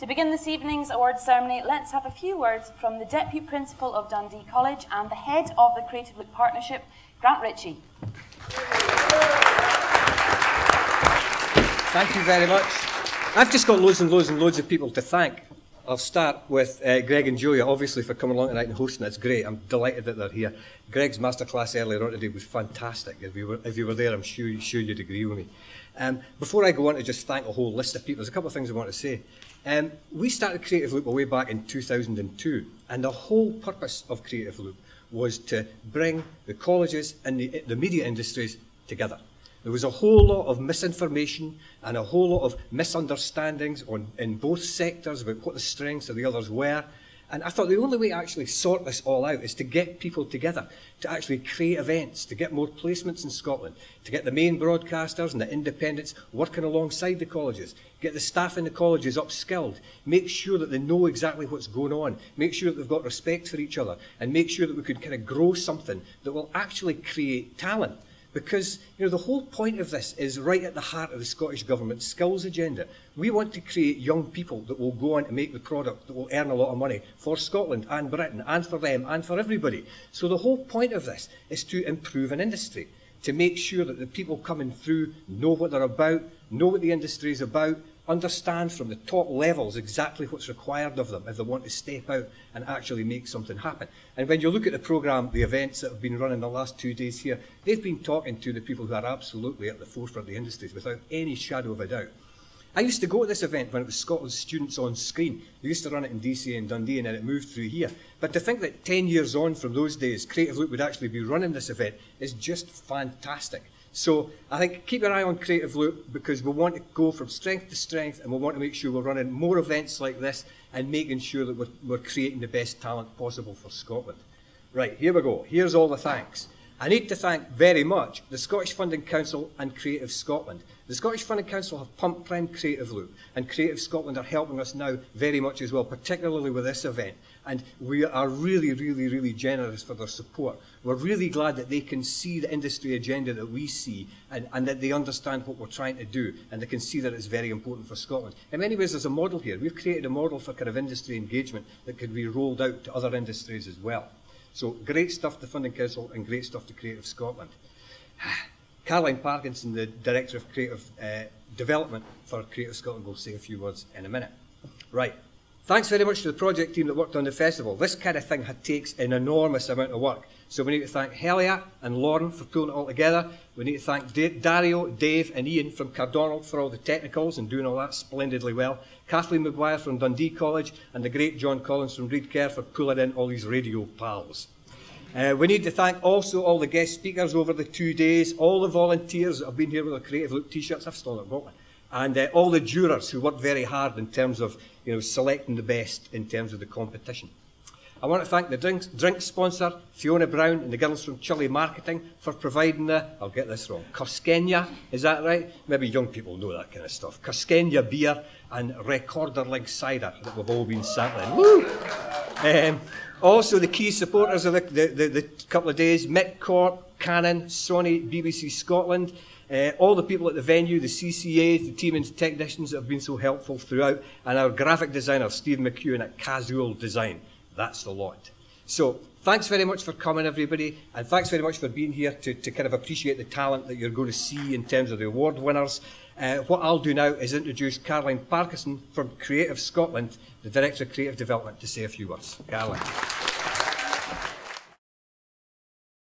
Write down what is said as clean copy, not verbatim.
To begin this evening's awards ceremony, let's have a few words from the Deputy Principal of Dundee College and the Head of the Creative Loop Partnership, Grant Ritchie. Thank you very much. I've just got loads and loads and loads of people to thank. I'll start with Greg and Julia, obviously, for coming along tonight and hosting. It's great. I'm delighted that they're here. Greg's masterclass earlier on today was fantastic. If you were there, I'm sure you'd agree with me. Before I go on to just thank a whole list of people, there's a couple of things I want to say. We started Creative Loop way back in 2002, and the whole purpose of Creative Loop was to bring the colleges and the media industries together. There was a whole lot of misinformation and a whole lot of misunderstandings in both sectors about what the strengths of the others were. And I thought the only way to actually sort this all out is to get people together, to actually create events, to get more placements in Scotland, to get the main broadcasters and the independents working alongside the colleges, get the staff in the colleges upskilled, make sure that they know exactly what's going on, make sure that they've got respect for each other, and make sure that we could kind of grow something that will actually create talent. Because, you know, the whole point of this is right at the heart of the Scottish Government's skills agenda. We want to create young people that will go on to make the product that will earn a lot of money for Scotland and Britain and for them and for everybody. So the whole point of this is to improve an industry, to make sure that the people coming through know what they're about, know what the industry is about, understand from the top levels exactly what's required of them if they want to step out and actually make something happen. And when you look at the programme, the events that have been running the last 2 days here, they've been talking to the people who are absolutely at the forefront of the industries without any shadow of a doubt. I used to go to this event when it was Scotland's Students on Screen. They used to run it in DC and Dundee, and then it moved through here. But to think that 10 years on from those days, Creative Loop would actually be running this event is just fantastic. So I think keep your eye on Creative Loop, because we want to go from strength to strength, and we want to make sure we're running more events like this and making sure that we're creating the best talent possible for Scotland. Right, here we go. Here's all the thanks. I need to thank very much the Scottish Funding Council and Creative Scotland. The Scottish Funding Council have pump primed Creative Loop, and Creative Scotland are helping us now very much as well, particularly with this event. And we are really, really, really generous for their support. We're really glad that they can see the industry agenda that we see, and that they understand what we're trying to do, and they can see that it's very important for Scotland. In many ways, there's a model here. We've created a model for kind of industry engagement that could be rolled out to other industries as well. So great stuff to Funding Council and great stuff to Creative Scotland. Caroline Parkinson, the Director of Creative Development for Creative Scotland, will say a few words in a minute. Right. Thanks very much to the project team that worked on the festival. This kind of thing takes an enormous amount of work. So we need to thank Helia and Lauren for pulling it all together. We need to thank Dario, Dave and Ian from Cardonald for all the technicals and doing all that splendidly well. Kathleen Maguire from Dundee College, and the great John Collins from Reid Kerr for pulling in all these radio pals. We need to thank also all the guest speakers over the 2 days, all the volunteers that have been here with their Creative Loop t-shirts. I've stolen it, bought one. And all the jurors who worked very hard in terms of, you know, selecting the best in terms of the competition. I want to thank the drink sponsor, Fiona Brown, and the girls from Chile Marketing for providing the, I'll get this wrong, Cosqueña, is that right? Maybe young people know that kind of stuff. Cosqueña beer and Recorderlig cider that we've all been sampling. Woo! Also, the key supporters of the couple of days, Mick Corp, Canon, Sony, BBC Scotland, all the people at the venue, the CCA, the team and technicians that have been so helpful throughout, and our graphic designer, Steve McEwen at Casual Design. That's the lot. So, thanks very much for coming, everybody, and thanks very much for being here to kind of appreciate the talent that you're going to see in terms of the award winners. What I'll do now is introduce Caroline Parkinson from Creative Scotland, the Director of Creative Development, to say a few words. Caroline.